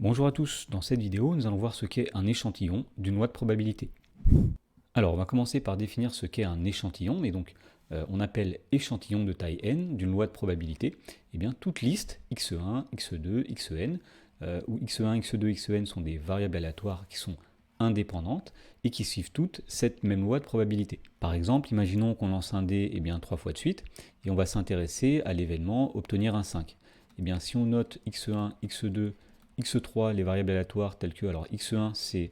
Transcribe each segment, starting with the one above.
Bonjour à tous, dans cette vidéo nous allons voir ce qu'est un échantillon d'une loi de probabilité. Alors on va commencer par définir ce qu'est un échantillon, et donc on appelle échantillon de taille n d'une loi de probabilité, et bien toute liste x1, x2, xn, où x1, x2, xn sont des variables aléatoires qui sont indépendantes et qui suivent toutes cette même loi de probabilité. Par exemple, imaginons qu'on lance un dé 3 fois de suite, et on va s'intéresser à l'événement obtenir un 5. Et bien si on note x1, x2, x3, les variables aléatoires telles que, alors x1 c'est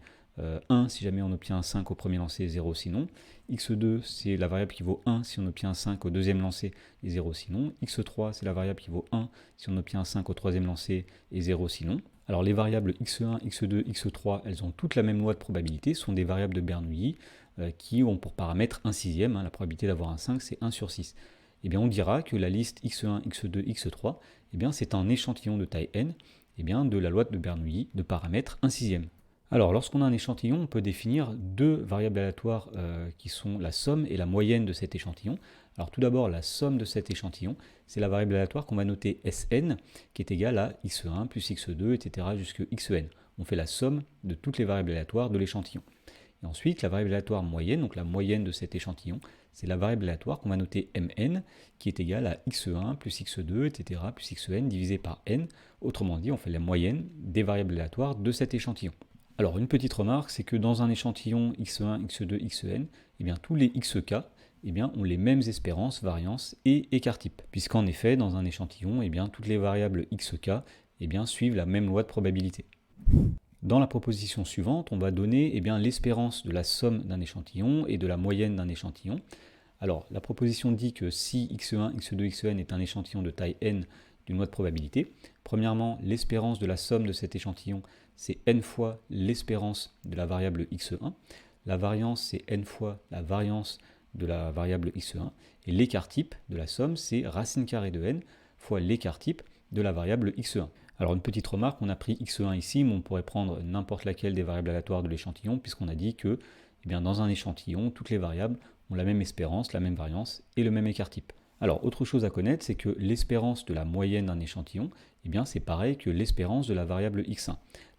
1 si jamais on obtient un 5 au premier lancer, 0 sinon. x2 c'est la variable qui vaut 1 si on obtient un 5 au deuxième lancer et 0 sinon. x3 c'est la variable qui vaut 1 si on obtient un 5 au troisième lancer et 0 sinon. Alors les variables x1, x2, x3, elles ont toutes la même loi de probabilité, sont des variables de Bernoulli qui ont pour paramètre 1 sixième, la probabilité d'avoir un 5 c'est 1 sur 6. Et bien on dira que la liste x1, x2, x3, et bien c'est un échantillon de taille n de la loi de Bernoulli de paramètre 1 sixième. Alors, lorsqu'on a un échantillon, on peut définir deux variables aléatoires qui sont la somme et la moyenne de cet échantillon. Alors, tout d'abord, la somme de cet échantillon, c'est la variable aléatoire qu'on va noter Sn, qui est égale à x1 plus x2, etc. jusqu'à xn. On fait la somme de toutes les variables aléatoires de l'échantillon. Et ensuite, la variable aléatoire moyenne, donc la moyenne de cet échantillon, c'est la variable aléatoire qu'on va noter Mn, qui est égale à x1 plus x2, etc. plus xn divisé par n. Autrement dit, on fait la moyenne des variables aléatoires de cet échantillon. Alors, une petite remarque, c'est que dans un échantillon x1, x2, xn, tous les xk ont les mêmes espérances, variances et écart type. Puisqu'en effet, dans un échantillon, toutes les variables xk suivent la même loi de probabilité. Dans la proposition suivante, on va donner l'espérance de la somme d'un échantillon et de la moyenne d'un échantillon. Alors, la proposition dit que si x1, x2, xn est un échantillon de taille n d'une loi de probabilité, premièrement, l'espérance de la somme de cet échantillon, c'est n fois l'espérance de la variable x1. La variance, c'est n fois la variance de la variable x1. Et l'écart type de la somme, c'est racine carrée de n fois l'écart type de la variable x1. Alors une petite remarque, on a pris x1 ici, mais on pourrait prendre n'importe laquelle des variables aléatoires de l'échantillon, puisqu'on a dit que dans un échantillon, toutes les variables ont la même espérance, la même variance et le même écart type. Alors autre chose à connaître, c'est que l'espérance de la moyenne d'un échantillon, c'est pareil que l'espérance de la variable x1.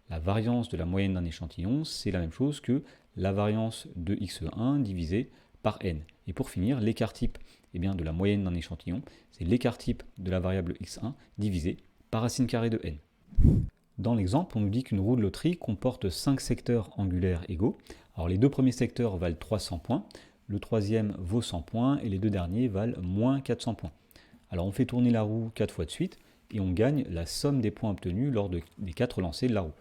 La variance de la moyenne d'un échantillon, c'est la même chose que la variance de x1 divisé par n. Et pour finir, l'écart type de la moyenne d'un échantillon, c'est l'écart type de la variable x1 divisé par racine carrée de n. Dans l'exemple, on nous dit qu'une roue de loterie comporte 5 secteurs angulaires égaux. Alors les deux premiers secteurs valent 300 points, le troisième vaut 100 points et les deux derniers valent moins 400 points. Alors on fait tourner la roue 4 fois de suite et on gagne la somme des points obtenus lors des 4 lancers de la roue.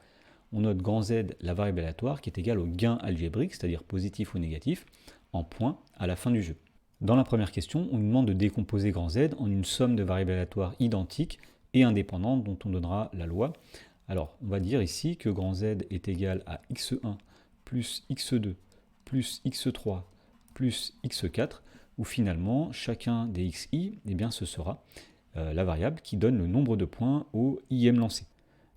On note grand Z, la variable aléatoire, qui est égale au gain algébrique, c'est-à-dire positif ou négatif, en points à la fin du jeu. Dans la première question, on nous demande de décomposer grand Z en une somme de variables aléatoires identiques et indépendantes dont on donnera la loi. Alors, on va dire ici que grand Z est égal à x1 plus x2 plus x3 plus x4, où finalement, chacun des xi, ce sera la variable qui donne le nombre de points au ième lancé.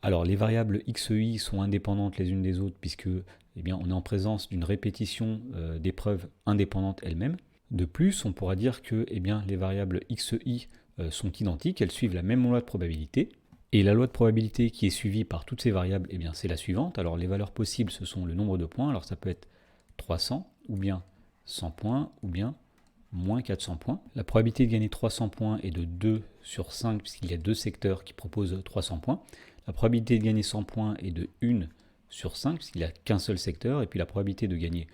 Alors, les variables x et y sont indépendantes les unes des autres puisque on est en présence d'une répétition d'épreuves indépendantes elles-mêmes. De plus, on pourra dire que les variables x et y sont identiques, elles suivent la même loi de probabilité. Et la loi de probabilité qui est suivie par toutes ces variables, c'est la suivante. Alors, les valeurs possibles, ce sont le nombre de points. Alors, ça peut être 300, ou bien 100 points, ou bien moins 400 points. La probabilité de gagner 300 points est de 2 sur 5, puisqu'il y a deux secteurs qui proposent 300 points. La probabilité de gagner 100 points est de 1 sur 5, puisqu'il n'y a qu'un seul secteur. Et puis la probabilité de gagner,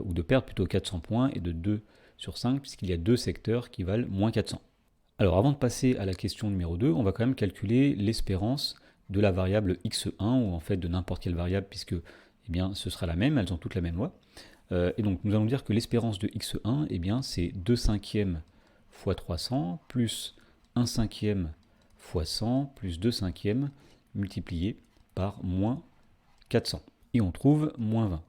ou de perdre plutôt 400 points, est de 2 sur 5, puisqu'il y a deux secteurs qui valent moins 400. Alors avant de passer à la question numéro 2, on va quand même calculer l'espérance de la variable x1, ou en fait de n'importe quelle variable, puisque ce sera la même, elles ont toutes la même loi. Et donc nous allons dire que l'espérance de x1, c'est 2 cinquièmes fois 300 plus 1 cinquième fois 100 plus 2 cinquièmes multiplié par moins 400. Et on trouve moins 20.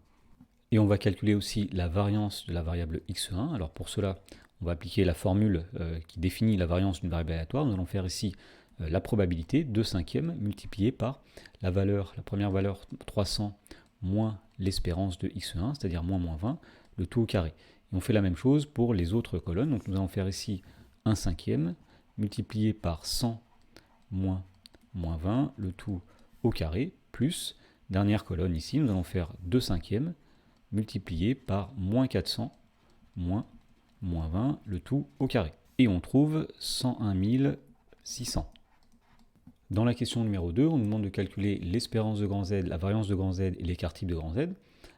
Et on va calculer aussi la variance de la variable x1. Alors pour cela, on va appliquer la formule qui définit la variance d'une variable aléatoire. Nous allons faire ici la probabilité, 2 cinquièmes multiplié par la première valeur 300 moins l'espérance de x1, c'est-à-dire moins 20, le tout au carré. Et on fait la même chose pour les autres colonnes. Donc nous allons faire ici 1 cinquième multiplié par 100 moins 20, le tout au carré, plus, dernière colonne ici, nous allons faire 2 cinquièmes multiplié par moins 400, moins 20, le tout au carré. Et on trouve 101 600. Dans la question numéro 2, on nous demande de calculer l'espérance de grand Z, la variance de grand Z et l'écart type de grand Z.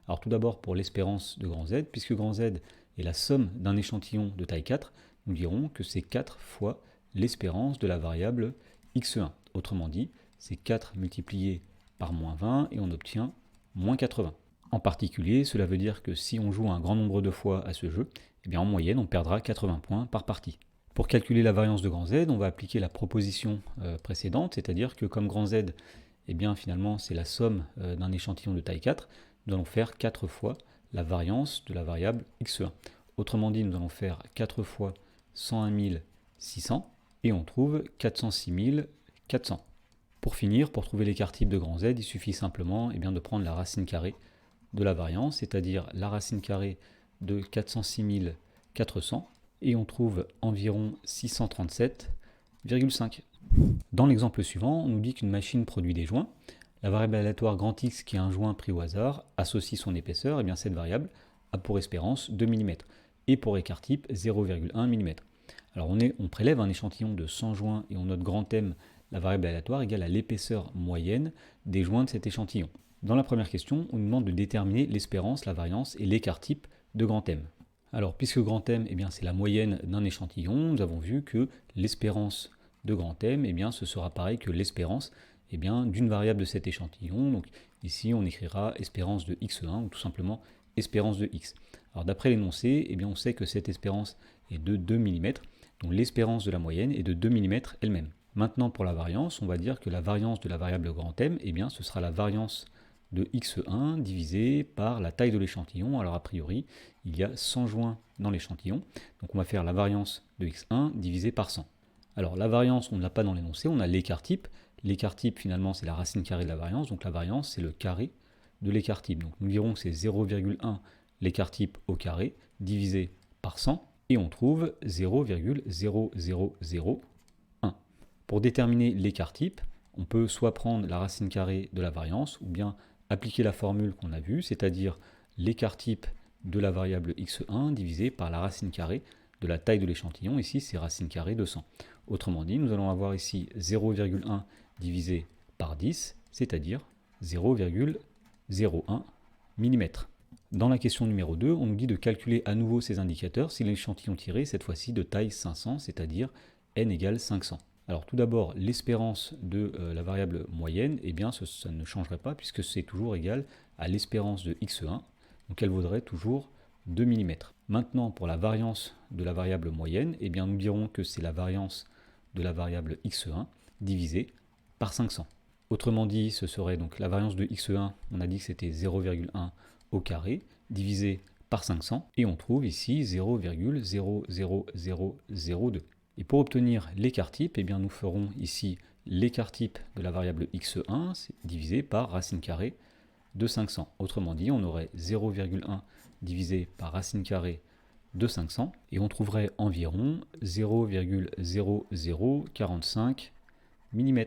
Alors tout d'abord pour l'espérance de grand Z, puisque grand Z est la somme d'un échantillon de taille 4, nous dirons que c'est 4 fois l'espérance de la variable x1. Autrement dit, c'est 4 multiplié par moins 20 et on obtient moins 80. En particulier, cela veut dire que si on joue un grand nombre de fois à ce jeu, eh bien en moyenne, on perdra 80 points par partie. Pour calculer la variance de grand Z, on va appliquer la proposition précédente, c'est-à-dire que comme grand Z, eh bien finalement c'est la somme d'un échantillon de taille 4, nous allons faire 4 fois la variance de la variable x1. Autrement dit, nous allons faire 4 fois 101 600 et on trouve 406 400. Pour finir, pour trouver l'écart type de grand Z, il suffit simplement de prendre la racine carrée de la variance, c'est-à-dire la racine carrée de 406 400, et on trouve environ 637,5. Dans l'exemple suivant, on nous dit qu'une machine produit des joints. La variable aléatoire grand X, qui est un joint pris au hasard, associe son épaisseur, et bien cette variable a pour espérance 2 mm, et pour écart type 0,1 mm. Alors on prélève un échantillon de 100 joints, et on note grand M, la variable aléatoire égale à l'épaisseur moyenne des joints de cet échantillon. Dans la première question, on nous demande de déterminer l'espérance, la variance et l'écart type de grand M. Alors, puisque grand M, c'est la moyenne d'un échantillon, nous avons vu que l'espérance de grand M, ce sera pareil que l'espérance d'une variable de cet échantillon. Donc ici, on écrira espérance de x1 ou tout simplement espérance de x. Alors d'après l'énoncé, on sait que cette espérance est de 2 mm, donc l'espérance de la moyenne est de 2 mm elle-même. Maintenant, pour la variance, on va dire que la variance de la variable grand M, ce sera la variance de x1 divisé par la taille de l'échantillon. Alors a priori, il y a 100 joints dans l'échantillon, donc on va faire la variance de x1 divisé par 100. Alors la variance, on ne l'a pas dans l'énoncé, on a l'écart type. L'écart type, finalement, c'est la racine carrée de la variance, donc la variance, c'est le carré de l'écart type. Donc nous dirons que c'est 0,1 l'écart type au carré divisé par 100, et on trouve 0,0001. Pour déterminer l'écart type, on peut soit prendre la racine carrée de la variance, ou bien appliquer la formule qu'on a vue, c'est-à-dire l'écart type de la variable x1 divisé par la racine carrée de la taille de l'échantillon. Ici, c'est racine carrée de 100. Autrement dit, nous allons avoir ici 0,1 divisé par 10, c'est-à-dire 0,01 mm. Dans la question numéro 2, on nous dit de calculer à nouveau ces indicateurs si l'échantillon tiré, cette fois-ci de taille 500, c'est-à-dire n égale 500. Alors tout d'abord, l'espérance de la variable moyenne, ça ne changerait pas puisque c'est toujours égal à l'espérance de x1, donc elle vaudrait toujours 2 mm. Maintenant, pour la variance de la variable moyenne, nous dirons que c'est la variance de la variable x1 divisée par 500. Autrement dit, ce serait donc la variance de x1, on a dit que c'était 0,1 au carré, divisé par 500, et on trouve ici 0,00002. Et pour obtenir l'écart type, nous ferons ici l'écart type de la variable x1 divisé par racine carrée de 500. Autrement dit, on aurait 0,1 divisé par racine carrée de 500, et on trouverait environ 0,0045 mm.